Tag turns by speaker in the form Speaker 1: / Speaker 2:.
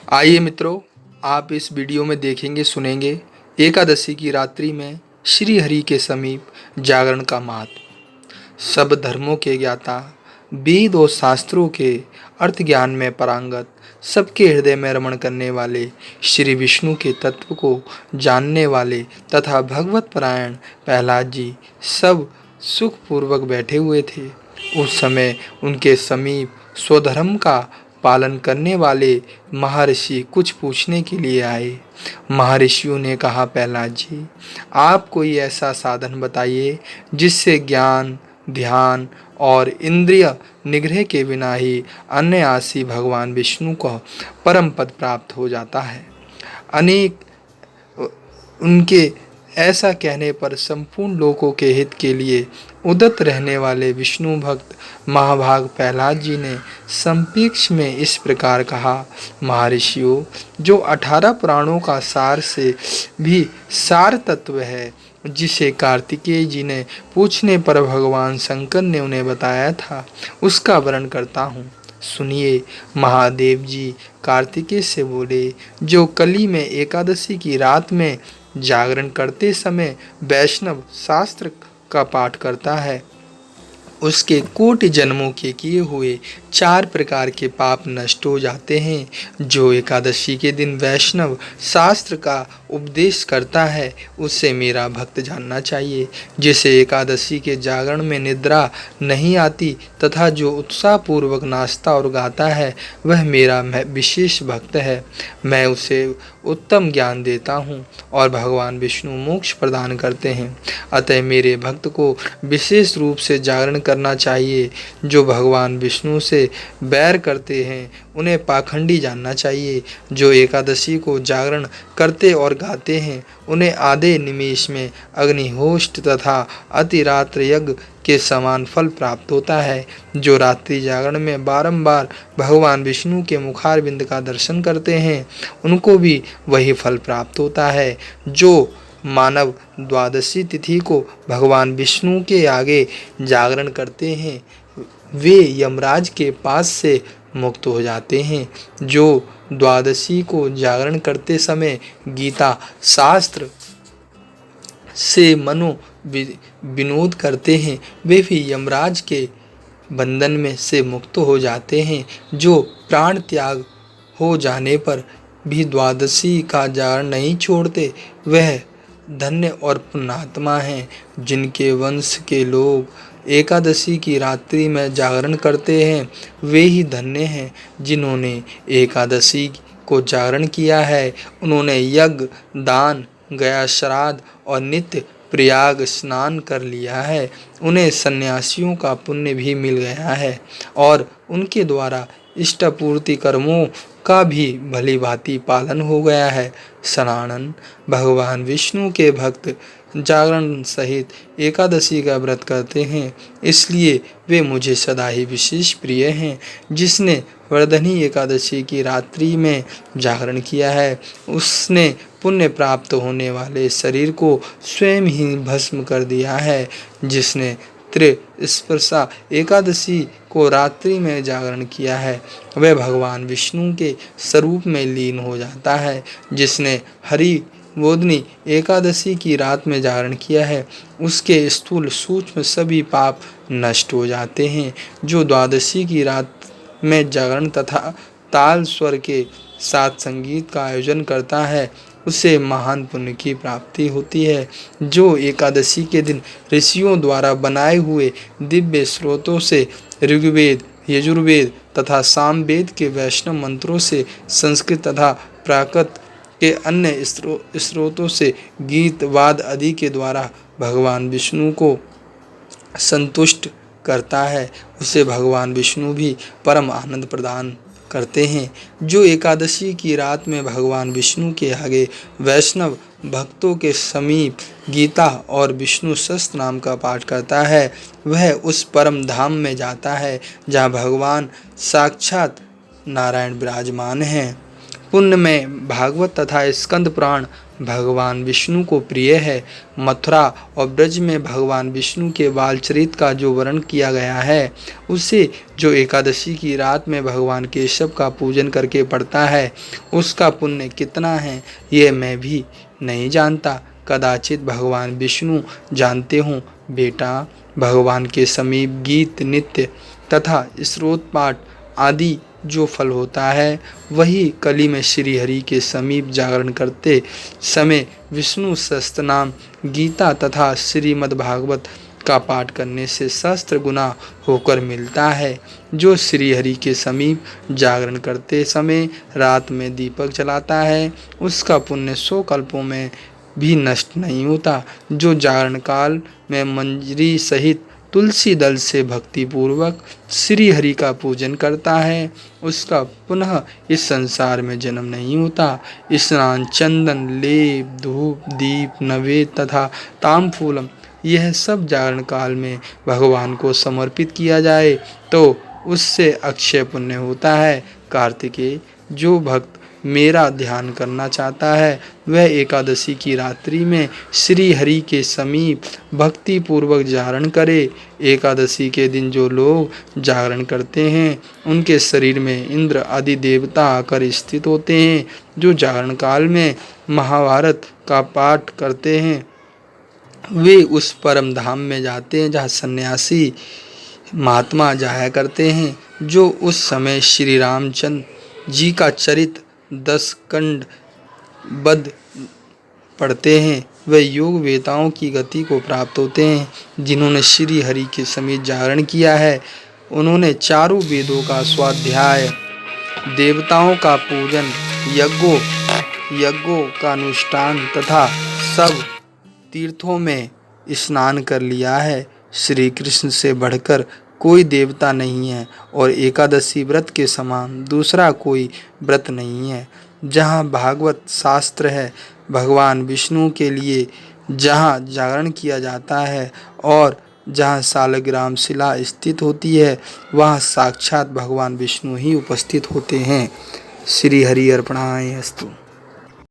Speaker 1: आइए मित्रों, आप इस वीडियो में देखेंगे सुनेंगे एकादशी की रात्रि में श्री हरि के समीप जागरण का महत्व। सब धर्मों के ज्ञाता, वेद और शास्त्रों के अर्थ ज्ञान में पारंगत, सबके हृदय में रमण करने वाले, श्री विष्णु के तत्व को जानने वाले तथा भगवत परायण प्रहलाद जी सब सुखपूर्वक बैठे हुए थे। उस समय उनके समीप स्वधर्म का पालन करने वाले महर्षि कुछ पूछने के लिए आए। महर्षियों ने कहा, प्रहलाद जी, आप कोई ऐसा साधन बताइए जिससे ज्ञान, ध्यान और इंद्रिय निग्रह के बिना ही अनायासी भगवान विष्णु को परम पद प्राप्त हो जाता है। अनेक उनके ऐसा कहने पर संपूर्ण लोकों के हित के लिए उदत रहने वाले विष्णु भक्त महाभाग प्रहलाद जी ने संक्षेप में इस प्रकार कहा, महर्षियों, जो 18 पुराणों का सार से भी सार तत्व है, जिसे कार्तिकेय जी ने पूछने पर भगवान शंकर ने उन्हें बताया था, उसका वर्णन करता हूँ। सुनिए। महादेव जी कार्तिकेय से बोले, जो कली में एकादशी की रात में जागरण करते समय वैष्णव शास्त्र का पाठ करता है, उसके कोटि जन्मों के किए हुए 4 प्रकार के पाप नष्ट हो जाते हैं। जो एकादशी के दिन वैष्णव शास्त्र का उपदेश करता है, उससे मेरा भक्त जानना चाहिए। जिसे एकादशी के जागरण में निद्रा नहीं आती तथा जो उत्साहपूर्वक नाचता और गाता है, वह मेरा विशेष भक्त है। मैं उसे उत्तम ज्ञान देता हूँ और भगवान विष्णु मोक्ष प्रदान करते हैं। अतः मेरे भक्त को विशेष रूप से जागरण करना चाहिए। जो भगवान विष्णु से बैर करते हैं, उन्हें पाखंडी जानना चाहिए। जो एकादशी को जागरण करते और गाते हैं, उन्हें आधे निमेष में अग्निहोष्ट तथा अतिरात्र यज्ञ के समान फल प्राप्त होता है। जो रात्रि जागरण में बारंबार भगवान विष्णु के मुखारविंद का दर्शन करते हैं, उनको भी वही फल प्राप्त होता है। जो मानव द्वादशी तिथि को भगवान विष्णु के आगे जागरण करते हैं, वे यमराज के पास से मुक्त हो जाते हैं। जो द्वादशी को जागरण करते समय गीता शास्त्र से मनो विनोद करते हैं, वे भी यमराज के बंधन में से मुक्त हो जाते हैं। जो प्राण त्याग हो जाने पर भी द्वादशी का जागरण नहीं छोड़ते, वह धन्य और पुण्यात्मा हैं। जिनके वंश के लोग एकादशी की रात्रि में जागरण करते हैं, वे ही धन्य हैं। जिन्होंने एकादशी को जागरण किया है, उन्होंने यज्ञ, दान, गया श्राद्ध और नित्य प्रयाग स्नान कर लिया है। उन्हें सन्यासियों का पुण्य भी मिल गया है और उनके द्वारा इष्टपूर्ति कर्मों का भी भली भांति पालन हो गया है। सनातन भगवान विष्णु के भक्त जागरण सहित एकादशी का व्रत करते हैं, इसलिए वे मुझे सदा ही विशेष प्रिय हैं। जिसने वर्धनी एकादशी की रात्रि में जागरण किया है, उसने पुण्य प्राप्त होने वाले शरीर को स्वयं ही भस्म कर दिया है। जिसने त्रिस्पर्शा एकादशी को रात्रि में जागरण किया है, वह भगवान विष्णु के स्वरूप में लीन हो जाता है। जिसने हरि बोधनी एकादशी की रात में जागरण किया है, उसके स्थूल सूक्ष्म सभी पाप नष्ट हो जाते हैं। जो द्वादशी की रात में जागरण तथा ताल स्वर के साथ संगीत का आयोजन करता है, उसे महान पुण्य की प्राप्ति होती है। जो एकादशी के दिन ऋषियों द्वारा बनाए हुए दिव्य स्रोतों से ऋग्वेद, यजुर्वेद तथा सामवेद के वैष्णव मंत्रों से संस्कृत तथा प्राकृत के अन्य स्रोतों से गीत वाद आदि के द्वारा भगवान विष्णु को संतुष्ट करता है, उसे भगवान विष्णु भी परम आनंद प्रदान करते हैं। जो एकादशी की रात में भगवान विष्णु के आगे वैष्णव भक्तों के समीप गीता और विष्णु सहस्त्र नाम का पाठ करता है, वह उस परम धाम में जाता है जहाँ भगवान साक्षात नारायण विराजमान हैं। पुण्य में भागवत तथा स्कंद पुराण भगवान विष्णु को प्रिय है। मथुरा और ब्रज में भगवान विष्णु के बालचरित का जो वर्णन किया गया है, उसे जो एकादशी की रात में भगवान केशव का पूजन करके पढ़ता है, उसका पुण्य कितना है ये मैं भी नहीं जानता। कदाचित भगवान विष्णु जानते हों। बेटा, भगवान के समीप गीत नृत्य तथा स्रोत पाठ आदि जो फल होता है, वही कली में श्री हरि के समीप जागरण करते समय विष्णु सहस्त्रनाम, गीता तथा श्रीमद् भागवत का पाठ करने से सहस्त्र गुना होकर मिलता है। जो श्री हरि के समीप जागरण करते समय रात में दीपक जलाता है, उसका पुण्य 100 कल्पों में भी नष्ट नहीं होता। जो जागरण काल में मंजरी सहित तुलसी दल से भक्ति पूर्वक श्री हरि का पूजन करता है, उसका पुनः इस संसार में जन्म नहीं होता। स्नान, चंदन, लेप, धूप, दीप, नवेद तथा ताम्रफूलम, यह सब जागरण काल में भगवान को समर्पित किया जाए तो उससे अक्षय पुण्य होता है। कार्तिकेय, जो भक्त मेरा ध्यान करना चाहता है, वह एकादशी की रात्रि में श्री हरि के समीप भक्ति पूर्वक जागरण करे। एकादशी के दिन जो लोग जागरण करते हैं, उनके शरीर में इंद्र आदि देवता आकर स्थित होते हैं। जो जागरण काल में महाभारत का पाठ करते हैं, वे उस परम धाम में जाते हैं जहाँ सन्यासी महात्मा जाया करते हैं। जो उस समय श्री रामचंद्र जी का चरित 10 खंड बद पढ़ते हैं, वे योग वेताओं की गति को प्राप्त होते हैं। जिन्होंने श्री हरि के समीप जागरण किया है, उन्होंने चारों वेदों का स्वाध्याय, देवताओं का पूजन, यज्ञों का अनुष्ठान तथा सब तीर्थों में स्नान कर लिया है। श्री कृष्ण से बढ़कर कोई देवता नहीं है और एकादशी व्रत के समान दूसरा कोई व्रत नहीं है। जहाँ भागवत शास्त्र है, भगवान विष्णु के लिए जहाँ जागरण किया जाता है और जहाँ सालग्राम शिला स्थित होती है, वहाँ साक्षात भगवान विष्णु ही उपस्थित होते हैं। श्री हरि अर्पणाय अस्तु।